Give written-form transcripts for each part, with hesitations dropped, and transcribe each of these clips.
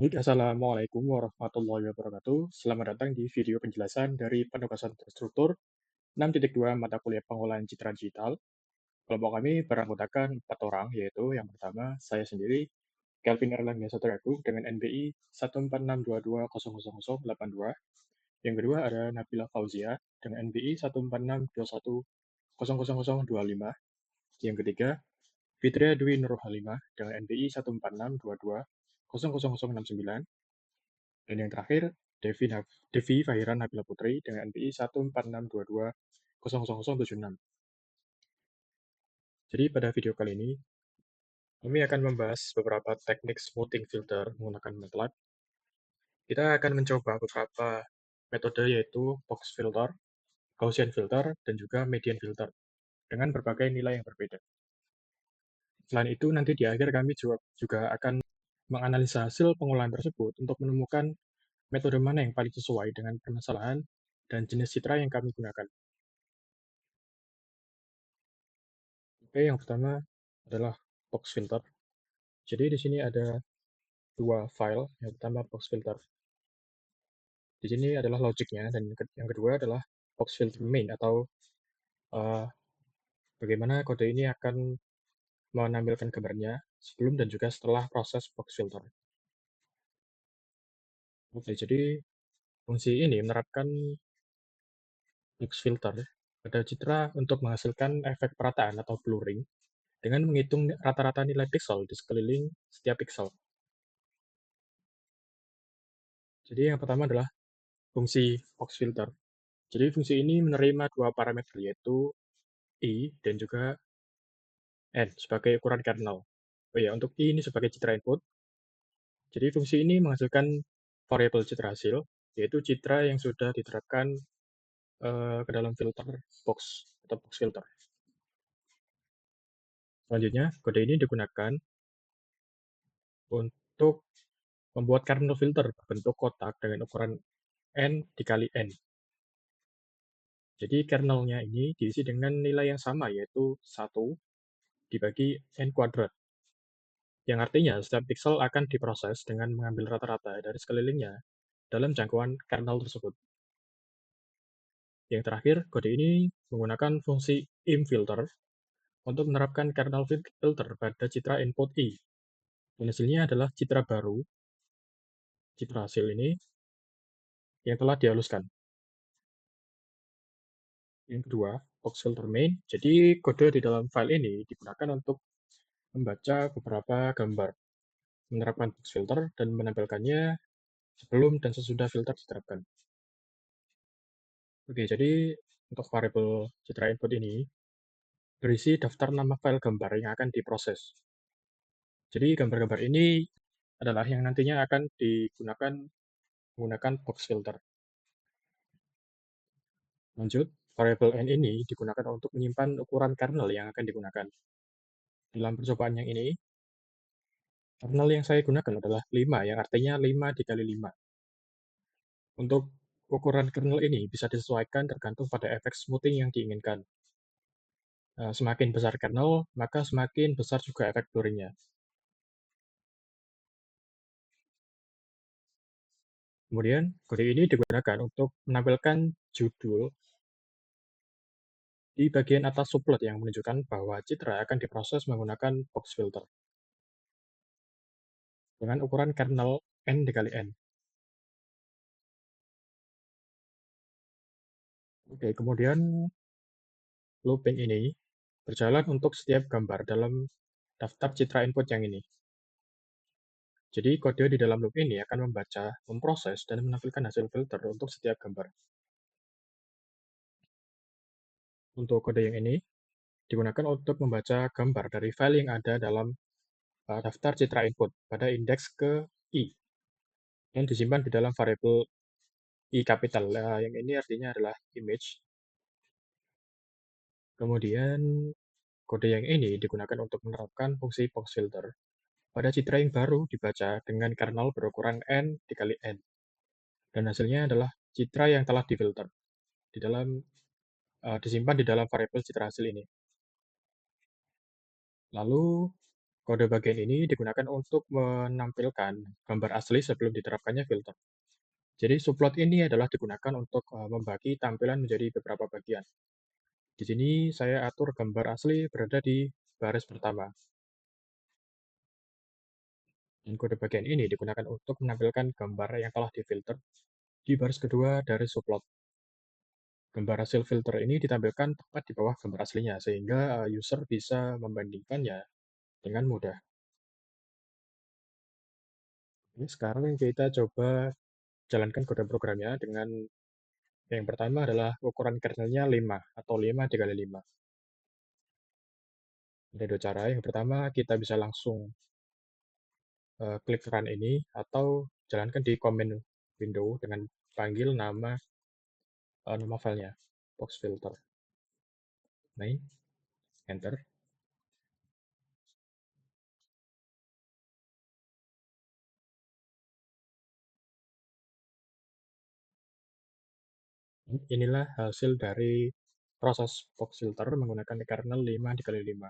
Baik, Assalamualaikum warahmatullahi wabarakatuh. Selamat datang di video penjelasan dari penugasan terstruktur 6.2 mata kuliah pengolahan citra digital. Kelompok kami beranggotakan 4 orang, yaitu yang pertama, saya sendiri, Kelvin Erlangga Satriagung dengan NBI 14622000082. Yang kedua ada Nabila Fauzia dengan NBI 14621000025. Yang ketiga, Fitria Dwi Nur Halimah dengan NBI 14622000069. Dan yang terakhir, Devi Fahira Nabila Putri dengan NPI 14622000076. Jadi pada video kali ini, kami akan membahas beberapa teknik smoothing filter menggunakan MATLAB. Kita akan mencoba beberapa metode yaitu box filter, Gaussian filter, dan juga median filter dengan berbagai nilai yang berbeda. Selain itu, nanti di akhir kami juga akan menganalisa hasil pengolahan tersebut untuk menemukan metode mana yang paling sesuai dengan permasalahan dan jenis citra yang kami gunakan. Oke, yang pertama adalah box filter. Jadi di sini ada dua file. Yang pertama box filter. Di sini adalah logiknya, dan yang kedua adalah box filter main atau uh, bagaimana kode ini akan menampilkan gambarnya sebelum dan juga setelah proses box filter. Oke, jadi fungsi ini menerapkan box filter pada citra untuk menghasilkan efek perataan atau blurring dengan menghitung rata-rata nilai pixel di sekeliling setiap pixel. Jadi yang pertama adalah fungsi box filter. Jadi fungsi ini menerima dua parameter yaitu I dan juga N sebagai ukuran kernel. Oh ya, untuk I ini sebagai citra input. Jadi fungsi ini menghasilkan variabel citra hasil, yaitu citra yang sudah diterapkan ke dalam filter box atau box filter. Selanjutnya, kode ini digunakan untuk membuat kernel filter berbentuk kotak dengan ukuran N dikali N. Jadi kernelnya ini diisi dengan nilai yang sama, yaitu 1 dibagi N kuadrat. Yang artinya setiap pixel akan diproses dengan mengambil rata-rata dari sekelilingnya dalam jangkauan kernel tersebut. Yang terakhir, kode ini menggunakan fungsi imFilter untuk menerapkan kernel filter pada citra input I. Dan hasilnya adalah citra baru, citra hasil ini, yang telah dihaluskan. Yang kedua, box filter main. Jadi kode di dalam file ini digunakan untuk membaca beberapa gambar, menerapkan box filter, dan menampilkannya sebelum dan sesudah filter diterapkan. Oke, jadi untuk variabel citra input ini berisi daftar nama file gambar yang akan diproses. Jadi gambar-gambar ini adalah yang nantinya akan digunakan menggunakan box filter. Lanjut, variabel n ini digunakan untuk menyimpan ukuran kernel yang akan digunakan. Dalam percobaan yang ini, kernel yang saya gunakan adalah 5, yang artinya 5 dikali 5. Untuk ukuran kernel ini bisa disesuaikan tergantung pada efek smoothing yang diinginkan. Semakin besar kernel, maka semakin besar juga efek blurring-nya. Kemudian, kode ini digunakan untuk menampilkan judul di bagian atas subplot yang menunjukkan bahwa citra akan diproses menggunakan box filter dengan ukuran kernel N dikali N. Oke, kemudian looping ini berjalan untuk setiap gambar dalam daftar citra input yang ini. Jadi kode di dalam loop ini akan membaca, memproses, dan menampilkan hasil filter untuk setiap gambar. Untuk kode yang ini digunakan untuk membaca gambar dari file yang ada dalam daftar citra input pada indeks ke I yang disimpan di dalam variabel I capital. Yang ini artinya adalah image. Kemudian kode yang ini digunakan untuk menerapkan fungsi box filter pada citra yang baru dibaca dengan kernel berukuran N dikali N. Dan hasilnya adalah citra yang telah difilter disimpan di dalam variabel citra hasil ini. Lalu Kode bagian ini digunakan untuk menampilkan gambar asli sebelum diterapkannya filter. Jadi subplot ini adalah digunakan untuk membagi tampilan menjadi beberapa bagian. Di sini saya atur gambar asli berada di baris pertama. Dan kode bagian ini digunakan untuk menampilkan gambar yang telah difilter di baris kedua dari subplot. Gambar hasil filter ini ditampilkan tepat di bawah gambar aslinya, sehingga user bisa membandingkannya dengan mudah. Ini sekarang kita coba jalankan kode programnya dengan yang pertama adalah ukuran kernelnya 5 atau 5 dikali 5. Ada dua cara. Yang pertama, kita bisa langsung klik run ini atau jalankan di command window dengan panggil nama filenya, box filter. Nah, enter. Inilah hasil dari proses box filter menggunakan kernel 5 dikali 5.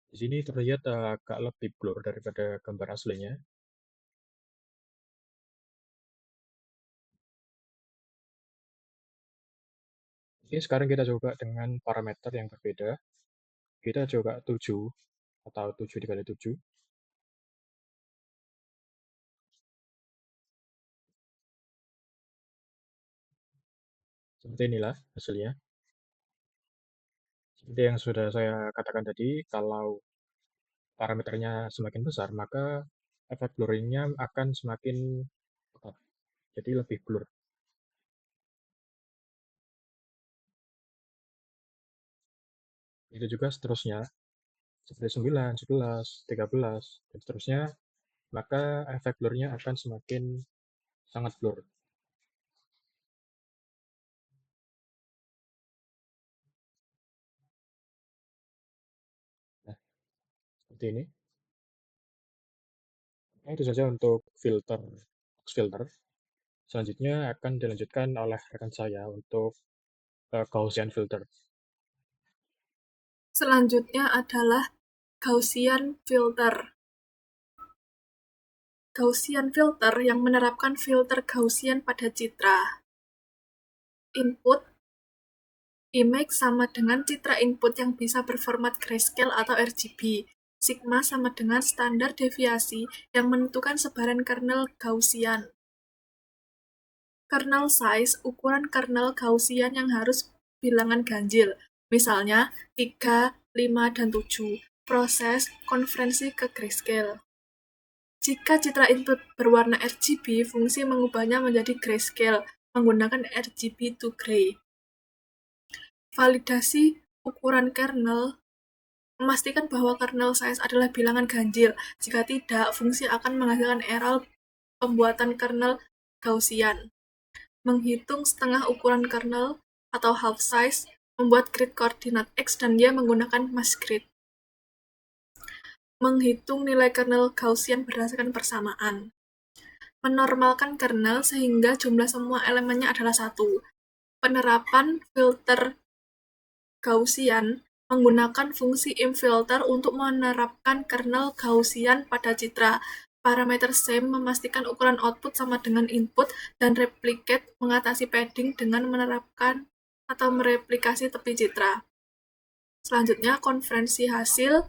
Di sini terlihat agak lebih blur daripada gambar aslinya. Oke, sekarang kita coba dengan parameter yang berbeda. Kita coba 7 atau 7 dikali 7. Seperti inilah hasilnya. Seperti yang sudah saya katakan tadi, kalau parameternya semakin besar, maka efek blurring-nya akan semakin pekat. Jadi lebih blur. Itu juga seterusnya, seperti 9, 11, 13, dan seterusnya, maka efek blur-nya akan semakin sangat blur. Nah, seperti ini. Nah, itu saja untuk filter, box filter. Selanjutnya akan dilanjutkan oleh rekan saya untuk Gaussian filter. Selanjutnya adalah Gaussian filter. Gaussian filter yang menerapkan filter Gaussian pada citra. Input image sama dengan citra input yang bisa berformat grayscale atau RGB. Sigma sama dengan standar deviasi yang menentukan sebaran kernel Gaussian. Kernel size, ukuran kernel Gaussian yang harus bilangan ganjil. Misalnya 3, 5, dan 7. Proses konversi ke grayscale. Jika citra input berwarna RGB, fungsi mengubahnya menjadi grayscale menggunakan RGB to gray. Validasi ukuran kernel memastikan bahwa kernel size adalah bilangan ganjil. Jika tidak, fungsi akan menghasilkan error pembuatan kernel Gaussian. Menghitung setengah ukuran kernel atau half size, membuat grid koordinat X dan Y menggunakan mass grid. Menghitung nilai kernel Gaussian berdasarkan persamaan. Menormalkan kernel sehingga jumlah semua elemennya adalah 1. Penerapan filter Gaussian menggunakan fungsi imfilter untuk menerapkan kernel Gaussian pada citra. Parameter same memastikan ukuran output sama dengan input, dan replicate mengatasi padding dengan menerapkan atau mereplikasi tepi citra. Selanjutnya, konferensi hasil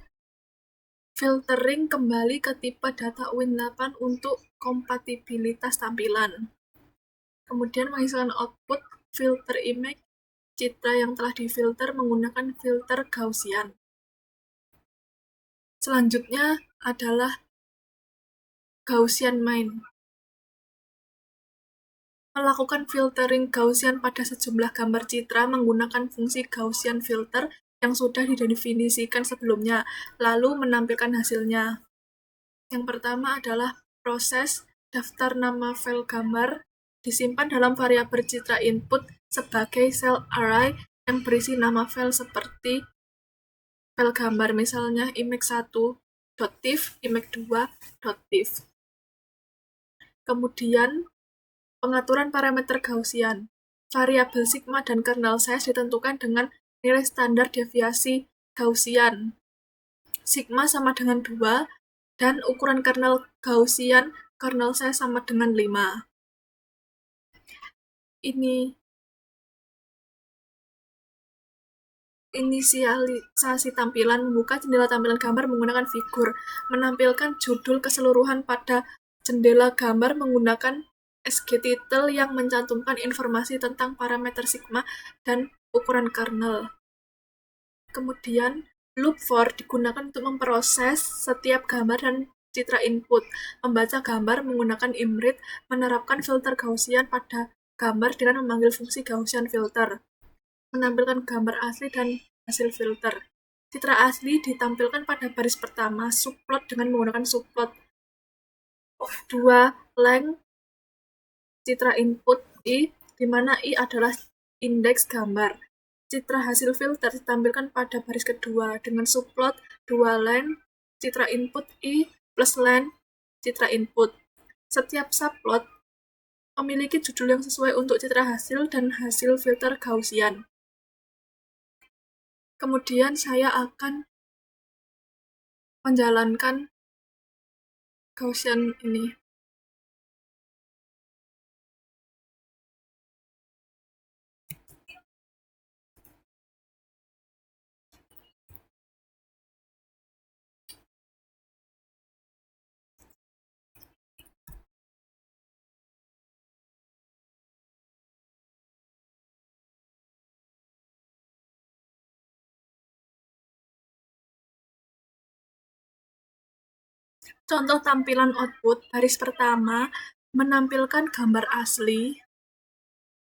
filtering kembali ke tipe data Win8 untuk kompatibilitas tampilan. Kemudian menghasilkan output filter image citra yang telah difilter menggunakan filter Gaussian. Selanjutnya adalah Gaussian main. Melakukan filtering Gaussian pada sejumlah gambar citra menggunakan fungsi Gaussian filter yang sudah didefinisikan sebelumnya, lalu menampilkan hasilnya. Yang pertama adalah proses daftar nama file gambar disimpan dalam variabel citra input sebagai cell array yang berisi nama file seperti file gambar, misalnya image1.tif, image2.tif. Kemudian, pengaturan parameter Gaussian. Variabel sigma dan kernel size ditentukan dengan nilai standar deviasi Gaussian. Sigma sama dengan 2, dan ukuran kernel Gaussian kernel saya sama dengan 5. Ini inisialisasi tampilan membuka jendela tampilan gambar menggunakan figur, menampilkan judul keseluruhan pada jendela gambar menggunakan sgtitle yang mencantumkan informasi tentang parameter sigma dan ukuran kernel. Kemudian, loop for digunakan untuk memproses setiap gambar dan citra input, membaca gambar menggunakan imread, menerapkan filter Gaussian pada gambar dengan memanggil fungsi Gaussian filter, menampilkan gambar asli dan hasil filter. Citra asli ditampilkan pada baris pertama, subplot dengan menggunakan subplot of 2 length citra input I, di mana I adalah indeks gambar. Citra hasil filter ditampilkan pada baris kedua dengan subplot 2 length citra input I plus length citra input. Setiap subplot memiliki judul yang sesuai untuk citra hasil dan hasil filter Gaussian. Kemudian saya akan menjalankan Gaussian ini. Contoh tampilan output, baris pertama menampilkan gambar asli,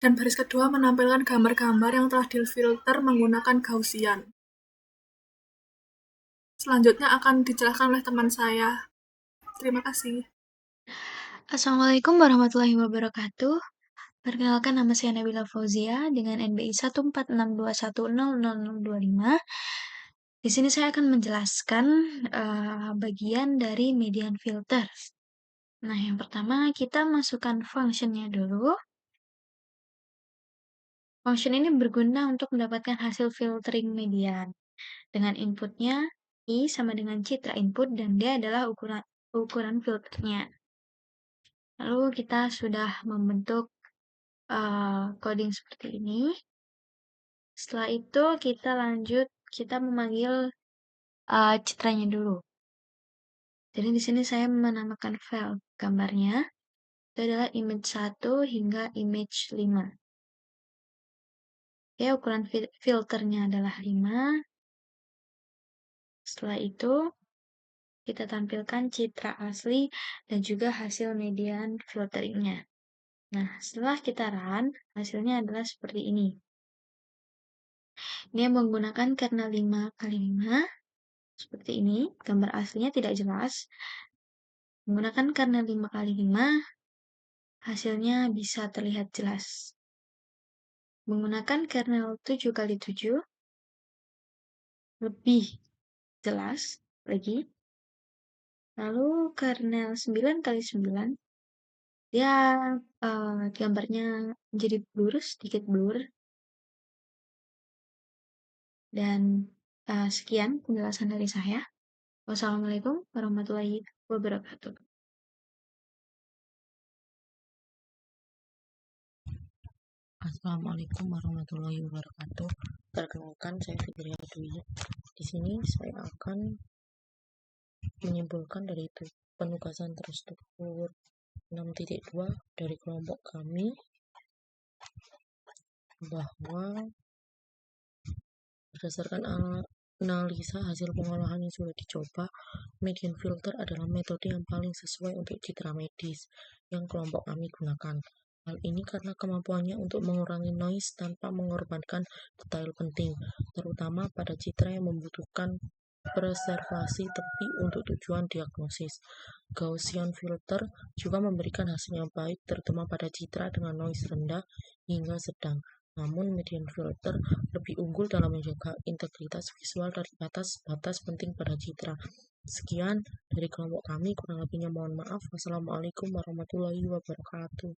dan baris kedua menampilkan gambar-gambar yang telah difilter menggunakan Gaussian. Selanjutnya akan dijelaskan oleh teman saya. Terima kasih. Assalamualaikum warahmatullahi wabarakatuh. Perkenalkan, nama saya Nabila Fauzia dengan NBI 14621000025. Di sini saya akan menjelaskan bagian dari median filter. Nah, yang pertama kita masukkan functionnya dulu. Function ini berguna untuk mendapatkan hasil filtering median. Dengan inputnya I sama dengan citra input dan dia adalah ukuran filternya. Lalu kita sudah membentuk coding seperti ini. Setelah itu kita memanggil citranya dulu. Jadi di sini saya menamakan file gambarnya. Itu adalah image 1 hingga image 5. Ya, ukuran filternya adalah 5. Setelah itu kita tampilkan citra asli dan juga hasil median filteringnya. Nah, setelah kita run, hasilnya adalah seperti ini. Ini menggunakan kernel 5x5, seperti ini. Gambar aslinya tidak jelas. Menggunakan kernel 5x5, hasilnya bisa terlihat jelas. Menggunakan kernel 7x7, lebih jelas lagi. Lalu kernel 9x9, dia gambarnya menjadi blur, sedikit blur. Dan sekian penjelasan dari saya. Wassalamualaikum warahmatullahi wabarakatuh. Assalamualaikum warahmatullahi wabarakatuh. Perkenalkan, saya Fitria Dwi. Di sini saya akan menyimpulkan dari itu penugasan terstruktur 6.2 dari kelompok kami bahwa berdasarkan analisa hasil pengolahan yang sudah dicoba, median filter adalah metode yang paling sesuai untuk citra medis yang kelompok kami gunakan. Hal ini karena kemampuannya untuk mengurangi noise tanpa mengorbankan detail penting, terutama pada citra yang membutuhkan preservasi tepi untuk tujuan diagnosis. Gaussian filter juga memberikan hasil yang baik, terutama pada citra dengan noise rendah hingga sedang. Namun, median filter lebih unggul dalam menjaga integritas visual dari batas-batas penting pada citra. Sekian dari kelompok kami, kurang lebihnya mohon maaf. Wassalamualaikum warahmatullahi wabarakatuh.